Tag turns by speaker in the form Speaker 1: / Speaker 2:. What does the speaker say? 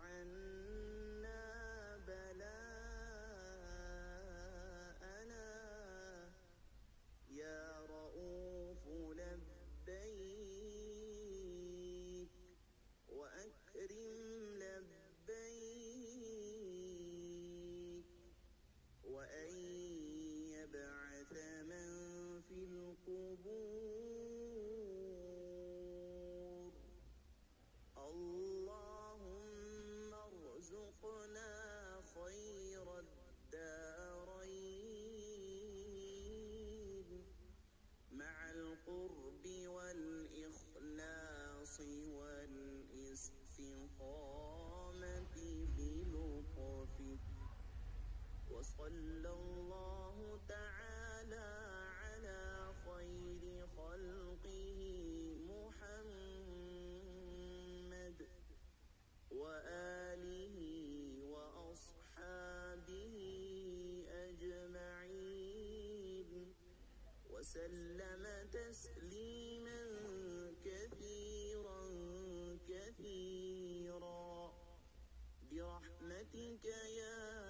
Speaker 1: عنا بلاءنا يا رؤوف لبيك وأكرم لبيك وأن يبعث من في القبور اللهم ارزقنا خير الدارين مع القرب والإخلاص والاستقامة بلطفك وصلى الله تعالى على خير خلقه محمد وآله وأصحابه أجمعين وسلم تسليما كثيرا كثيرا برحمتك يا